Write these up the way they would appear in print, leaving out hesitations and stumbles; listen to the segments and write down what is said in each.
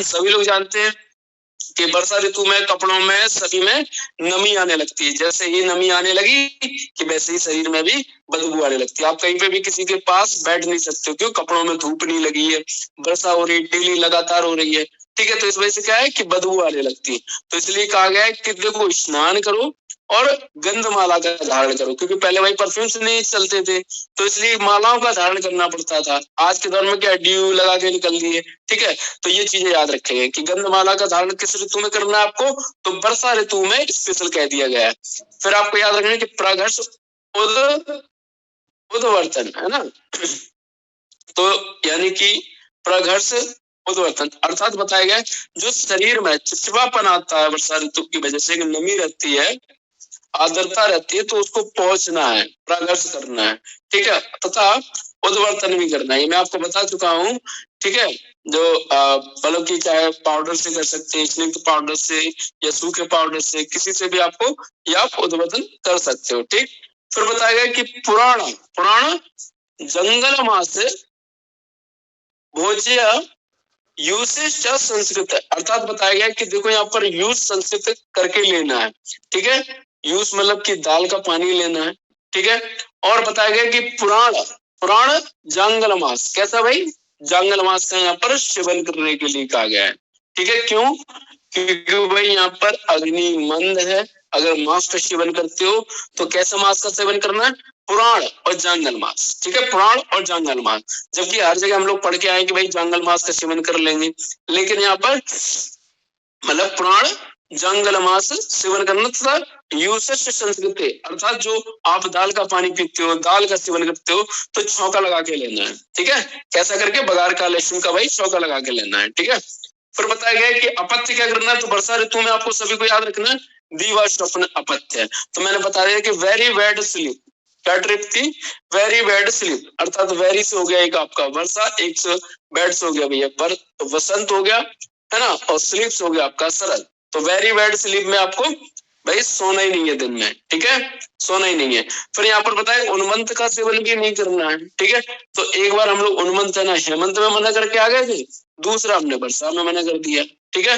सभी लोग जानते हैं कि वर्षा ऋतु में कपड़ों में सभी में नमी आने लगती है। जैसे ही नमी आने लगी कि वैसे ही शरीर में भी बदबू आने लगती है। आप कहीं पे भी किसी के पास बैठ नहीं सकते हो, क्यों? कपड़ों में धूप नहीं लगी है, वर्षा हो रही है, डेली लगातार हो रही है, ठीक है। तो इस वजह से क्या है कि बदबू आने लगती है। तो इसलिए कहा गया है कि देखो, स्नान करो और गंधमाला का धारण करो, क्योंकि पहले भाई परफ्यूम्स नहीं चलते थे, तो इसलिए मालाओं का धारण करना पड़ता था। आज के दौर में क्या ड्यू लगा के निकल दिए, ठीक है। तो ये चीजें याद रखेंगे कि गंधमाला का धारण किस ऋतु में करना है आपको, तो वर्षा ऋतु में स्पेशल कह दिया गया है। फिर आपको याद रखना है कि प्रघर्ष उद्वर्तन, है ना। तो यानी कि प्रघर्ष उद्वर्तन अर्थात बताया गया जो शरीर में चिपचिपापन आता है वर्षा ऋतु की वजह से, नमी रहती है, आर्द्रता रहती है, तो उसको पहुंचना है, प्रघर्ष करना है, ठीक है, तथा उद्वर्तन भी करना है। ये मैं आपको बता चुका हूँ, ठीक है। जो मतलब की चाहे पाउडर से कर सकते हैं, स्निग्ध पाउडर से या सूखे पाउडर से, किसी से भी आपको या आप उद्वर्तन कर सकते हो, ठीक। फिर बताया गया कि पुराण पुराण जंगल मास भोज्य यूसेज संस्कृत, अर्थात बताया गया कि देखो यहाँ पर यूज संस्कृत करके लेना है, ठीक है। यूज मतलब कि दाल का पानी लेना है, ठीक है। और बताया गया कि पुराण पुराण जांगल मास, कैसा भाई? जांगल मास का यहाँ पर सेवन करने के लिए कहा गया है, ठीक है। क्यों? क्योंकि भाई यहाँ पर अग्नि मंद है। अगर मांस का सेवन करते हो तो कैसा मांस का सेवन करना है? पुराण और जांगल मास, ठीक है, पुराण और जांगल मास। जबकि हर जगह हम लोग पढ़ के आए कि भाई जांगल मास का सेवन कर लेंगे, लेकिन यहाँ पर मतलब पुराण जंगल मास सेवन करना तथा यूसश संस्कृति, अर्थात जो आप दाल का पानी पीते हो, दाल का सेवन करते हो, तो छौका लगा के लेना है, ठीक है। कैसा करके? बघार का, लहसुन का भाई छौका लगा के लेना है, ठीक है। फिर बताया गया कि अपत्य क्या करना है, तो वर्षा ऋतु में आपको सभी को याद रखना है दीवा स्वप्न अपत्य। तो मैंने बता दिया कि वेरी बैड स्लीप, क्या ट्रिप थी? वेरी बैड स्लीप, अर्थात वेरी से हो गया एक आपका वर्षा, एक से बैड से हो गया भैया वसंत हो गया, है ना, और स्लीप से हो गया आपका शरद। तो वेरी बैड स्लीप में आपको भाई सोना ही नहीं है दिन में, ठीक है, सोना ही नहीं है। फिर यहाँ पर बताए उन्मंत का सेवन भी नहीं करना है, ठीक है। तो एक बार हम लोग उन्मंत है ना हेमंत में मना करके आ गए थे, दूसरा हमने वर्षा में मना कर दिया, ठीक है।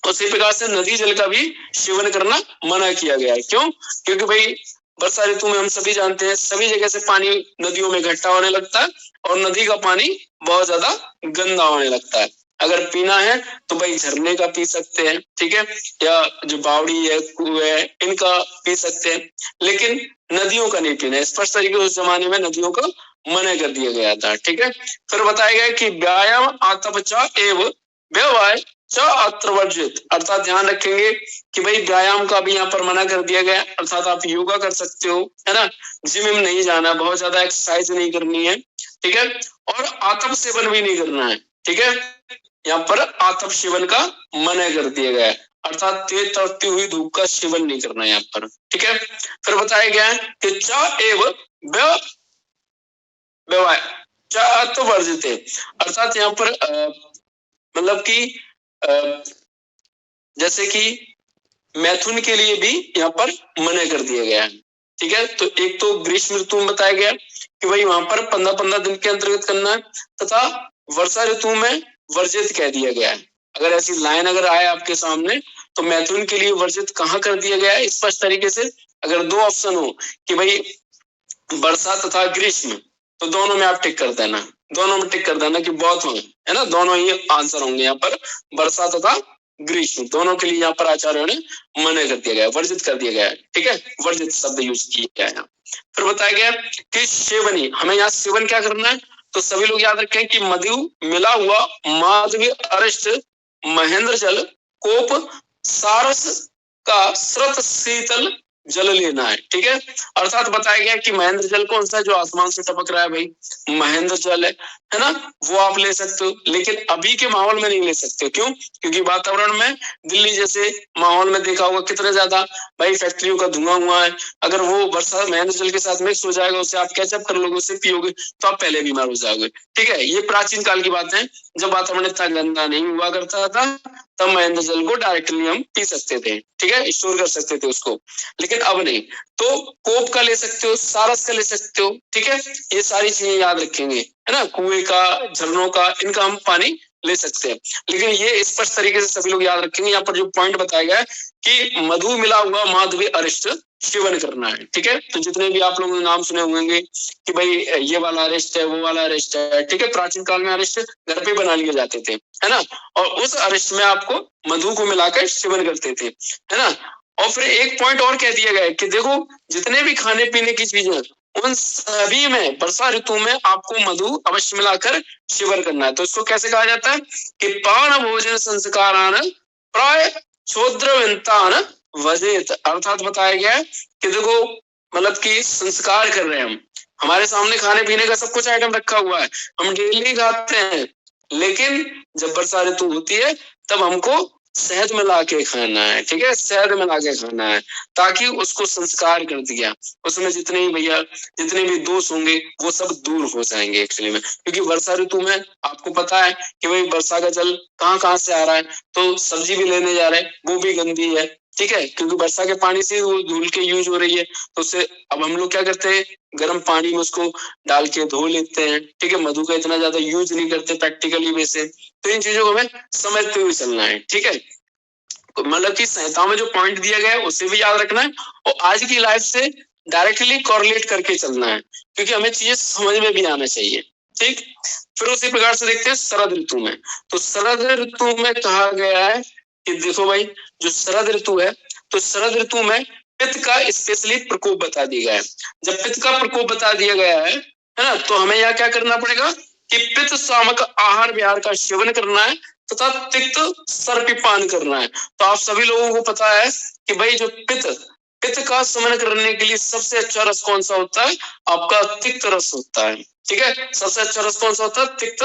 उसी प्रकार से नदी जल का भी सेवन करना मना किया गया है। क्यों? क्योंकि भाई वर्षा ऋतु में हम सभी जानते हैं सभी जगह से पानी नदियों में इकट्ठा होने लगता है और नदी का पानी बहुत ज्यादा गंदा होने लगता है। अगर पीना है तो भाई झरने का पी सकते हैं, ठीक है, या जो बावड़ी है, कुएं है, इनका पी सकते हैं, लेकिन नदियों का नहीं पीना। स्पष्ट तरीके उस जमाने में नदियों का मना कर दिया गया था, ठीक है। फिर बताया गया कि व्यायाम आतपचा एवं व्यवहार वर्जित, अर्थात ध्यान रखेंगे कि भाई व्यायाम का भी यहाँ पर मना कर दिया गया, अर्थात आप योगा कर सकते हो, है ना, जिम में नहीं जाना, बहुत ज्यादा एक्सरसाइज नहीं करनी है, ठीक है। और आतप सेवन भी नहीं करना है, ठीक है। यहाँ पर आतप सेवन का मना कर दिया गया है, अर्थात तेज तड़ती हुई धूप का सेवन नहीं करना है यहाँ पर, ठीक है। फिर बताया गया है कि चा एवं वर्जित है, अर्थात यहाँ पर मतलब कि जैसे कि मैथुन के लिए भी यहाँ पर मना कर दिया गया है, ठीक है। तो एक तो ग्रीष्म ऋतु में बताया गया कि भाई वहां पर 15-15 दिन के अंतर्गत करना है, तथा वर्षा ऋतु में वर्जित कह दिया गया है। अगर ऐसी लाइन अगर आए आपके सामने तो मैथुन के लिए वर्जित कहाँ कर दिया गया है स्पष्ट तरीके से, अगर दो ऑप्शन हो कि भाई वर्षा तथा ग्रीष्म, तो दोनों में आप टिक कर देना, दोनों में टिक कर देना कि बहुत होंगे, है ना, दोनों ही आंसर होंगे यहाँ पर, वर्षा तथा ग्रीष्म दोनों के लिए यहाँ पर आचार्यों ने मना कर दिया गया, वर्जित कर दिया गया है, ठीक है, वर्जित शब्द यूज किया गया है। फिर बताया गया कि सेवनी, हमें यहाँ सेवन क्या करना है, तो सभी लोग याद रखें कि मधु मिला हुआ माधवी अरिष्ट महेंद्र जल कोप सारस का श्रत शीतल जल लेना है, ठीक है। अर्थात बताया गया कि महेंद्र जल कौन सा है, जो आसमान से टपक रहा है भाई, महेंद्र जल है ना, वो आप ले सकते हो, लेकिन अभी के माहौल में नहीं ले सकते। क्यों? क्योंकि वातावरण में दिल्ली जैसे माहौल में देखा होगा कितने ज्यादा भाई फैक्ट्रियों का धुआं हुआ है, अगर वो वर्षा महेंद्र जल के साथ मिक्स हो जाएगा, उसे आप कैचअप कर लोगे, उसे पियोगे तो आप पहले बीमार हो जाओगे, ठीक है। ये प्राचीन काल की बात है, जब वातावरण इतना गंदा नहीं हुआ करता था, तब महेंद्र जल को डायरेक्टली हम पी सकते थे, ठीक है, स्टोर कर सकते थे उसको, लेकिन अब नहीं। तो कोप का ले सकते हो, सारस का ले सकते हो, ठीक है। ये सारी चीजें याद रखेंगे, है ना, कुएं का, झरनों का, इनका हम पानी ले सकते हैं। लेकिन ये स्पष्ट तरीके से सभी लोग याद रखेंगे, यहाँ पर जो पॉइंट बताया गया है कि मधु मिला हुआ माधवी अरिष्ट सेवन करना है। ठीक है, तो जितने भी आप लोगों ने नाम सुने होंगे कि भाई ये वाला अरिष्ट है, वो वाला अरिष्ट है, ठीक है, प्राचीन काल में अरिष्ट घर पे बना लिए जाते थे, है ना, और उस अरिष्ट में आपको मधु को मिलाकर सेवन करते थे, है ना। और फिर एक पॉइंट और कह दिया गया है कि देखो जितने भी खाने पीने की चीजें उन सभी में वर्षा ऋतु में आपको मधु अवश्य मिलाकर सेवन करना है। तो इसको कैसे कहा जाता है कि पान भोजन संस्कारान प्राय क्षोद्रवंतान वजेत, अर्थात बताया गया है कि देखो मतलब कि संस्कार कर रहे हैं हम, हमारे सामने खाने पीने का सब कुछ आइटम रखा हुआ है, हम डेली खाते हैं, लेकिन जब वर्षा ऋतु होती है तब हमको शहद मिला के खाना है, ठीक है, शहद मिला के खाना है, ताकि उसको संस्कार कर दिया, उसमें जितने ही भैया जितने भी दोष होंगे वो सब दूर हो जाएंगे एक्चुअली में। क्योंकि वर्षा ऋतु में आपको पता है कि भाई वर्षा का जल कहाँ कहाँ से आ रहा है, तो सब्जी भी लेने जा रहे हैं वो भी गंदी है, ठीक है, क्योंकि वर्षा के पानी से वो धुल के यूज हो रही है, तो उससे अब हम लोग क्या करते हैं गर्म पानी में उसको डाल के धो लेते हैं, ठीक है, मधु का इतना ज्यादा यूज नहीं करते प्रैक्टिकली वैसे। तो इन चीजों को हमें समझते हुए चलना है, ठीक है, मतलब कि संहिता में जो पॉइंट दिया गया है उसे भी याद रखना है और आज की लाइफ से डायरेक्टली कोरिलेट करके चलना है, क्योंकि हमें चीजें समझ में भी आना चाहिए, ठीक। फिर उसी प्रकार से देखते हैं शरद ऋतु में। तो शरद ऋतु में कहा गया है कि देखो भाई जो शरद ऋतु है, तो शरद ऋतु में पित्त का स्पेशली प्रकोप बता दिया गया है। जब पित्त का प्रकोप बता दिया गया है ना, तो हमें यहाँ क्या करना पड़ेगा कि पित्त शामक आहार विहार का सेवन करना है तथा तिक्त सर्पिपान करना है। तो आप सभी लोगों को पता है कि भाई जो पित्त का शमन करने के लिए सबसे अच्छा रस कौन सा होता है, आपका तिक्त रस होता है, ठीक है, सबसे अच्छा रस कौन सा होता है, तिक्त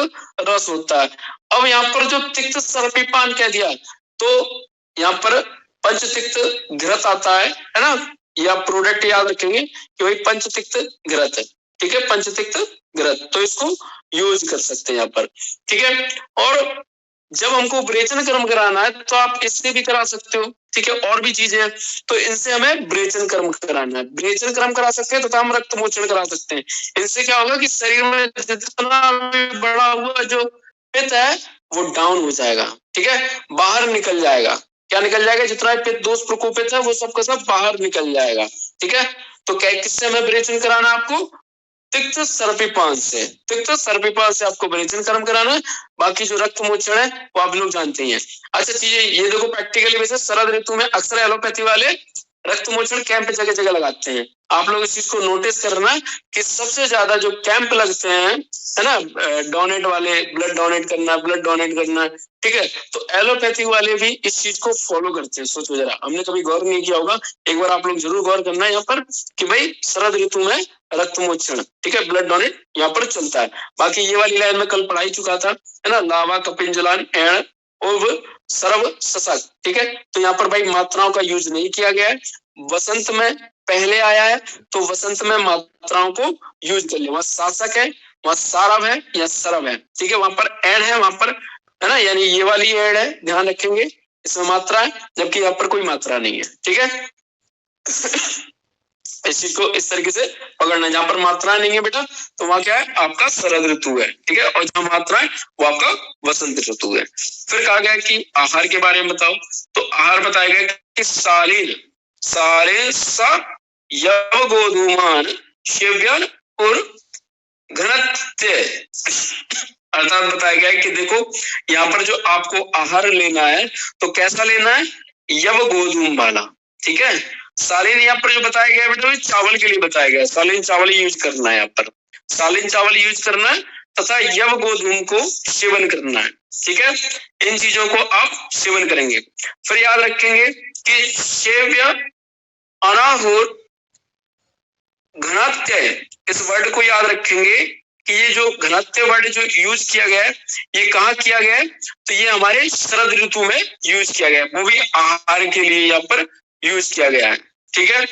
रस होता है। अब यहाँ पर जो तिक्त सर्पिपान कह दिया, तो यहाँ पर पंचतिक्त घृत आता है ना, या प्रोडक्ट याद रखेंगे कि भाई पंचतिक्त घृत है, ठीक है, पंचतिक्त घृत, तो इसको यूज कर सकते हैं यहाँ पर, ठीक है। और जब हमको ब्रेचन कर्म कराना है तो आप इससे भी करा सकते हो, ठीक है, और भी चीजें हैं, तो इनसे हमें ब्रेचन कर्म कराना है, ब्रेचन कर्म करा सकते हैं तथा हम रक्त मोचन करा सकते हैं। इनसे क्या होगा कि शरीर में जितना बड़ा हुआ जो पित्त है वो डाउन हो जाएगा, ठीक है, बाहर निकल जाएगा। क्या निकल जाएगा, जितना पित्त दोष प्रकोपित है वो सबका सब बाहर निकल जाएगा, ठीक है। तो क्या किससे हमें ब्रेचन कराना है, आपको तिक्त सर्पिपान से, तिक्त सर्पिपान से आपको ब्रेचन कर्म कराना है। बाकी जो रक्त मोचन है वो आप लोग जानते ही हैं। अच्छा चीजें ये देखो प्रैक्टिकली वैसे शरद ऋतु में अक्सर एलोपैथी वाले रक्त मोचन कैंप जगह जगह लगाते हैं। आप लोग इस चीज को नोटिस करना कि सबसे ज्यादा जो कैंप लगते हैं, है ना, डोनेट वाले, ब्लड डोनेट करना, ठीक है, तो एलोपैथी वाले भी इस चीज को फॉलो करते हैं। सोचो जरा, हमने कभी गौर नहीं किया होगा, एक बार आप लोग जरूर गौर करना है यहाँ पर कि भाई शरद ऋतु में रक्त मोचन, ठीक है, ब्लड डोनेट यहाँ पर चलता है। बाकी ये वाली लाइन में कल पढ़ा ही चुका था, है ना, लावा कपिंजलान एण और सर्व सशक, ठीक है, तो यहाँ पर भाई मात्राओं का यूज नहीं किया गया है। वसंत में पहले आया है तो वसंत में मात्राओं को यूज कर लिया, वहां शासक है, वहां सारव है या सरव है, ठीक है, वहां पर एण है, वहां पर, है ना, यानी ये वाली एण है, ध्यान रखेंगे इसमें मात्रा है, जबकि यहाँ पर कोई मात्रा नहीं है, ठीक है। इस चीज को इस तरीके से पकड़ना है, जहां पर मात्रा नहीं है बेटा तो वहां क्या है, आपका शरद ऋतु है, ठीक है, और जहां मात्रा है वो आपका वसंत ऋतु है। फिर कहा गया कि आहार के बारे में बताओ, तो आहार बताया गया कि सालीन सारे सा यव गोधूमान सेव्यन और घनत्य, अर्थात बताया गया कि देखो यहाँ पर जो आपको आहार लेना है तो कैसा लेना है, यव गोधूम वाला, ठीक है। सालीन यहाँ पर जो बताया गया है बेटा चावल के लिए बताया गया है, सालीन चावल यूज करना है, यहाँ पर सालीन चावल यूज करना है तथा यव गोधूम को सेवन करना है, ठीक है, इन चीजों को आप सेवन करेंगे। फिर याद रखेंगे कि सेव्य अनाहुर घनत्य, इस वर्ड को याद रखेंगे कि ये जो घनत्य वर्ड जो यूज किया गया है ये कहाँ किया गया है, तो ये हमारे शरद ऋतु में यूज किया गया है, वो भी आहार के लिए यहाँ पर यूज किया गया है, ठीक है।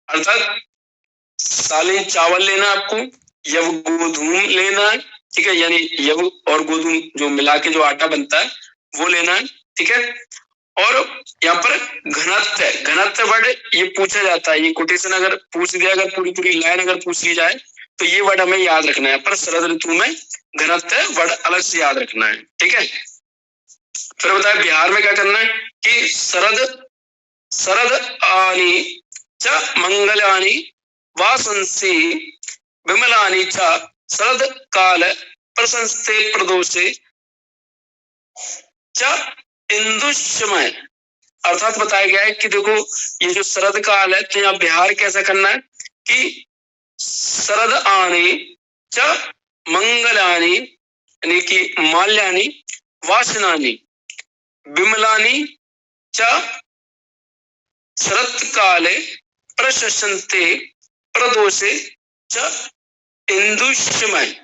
अर्थात सालीन चावल लेना आपको, यव गोधूम लेना है, ठीक है, यानी यव और गोधूम जो मिला के जो आटा बनता है वो लेना है, ठीक है। और यहाँ पर घनत्व वर्ड ये पूछा जाता है, ये कोटेशन अगर पूछ दिया, अगर पूरी लाइन अगर पूछ ली जाए तो ये वर्ड हमें याद रखना है। पर शरद ऋतु में घनत्व वर्ड अलग से याद रखना है, ठीक है। फिर बताया बिहार में क्या करना है कि शरद आनी च मंगलानी वासंसी विमलानी च शरद काल प्रशंसते प्रदोषे च इंदुशमय। अर्थात बताया गया है कि देखो ये जो शरद काल है तो यहाँ बिहार कैसा करना है कि शरद आनी च मंगलानी यानी कि माल्यानी वासनानी विमलानी च शरत काले प्रशंसते प्रदोषे च इंदुशमय।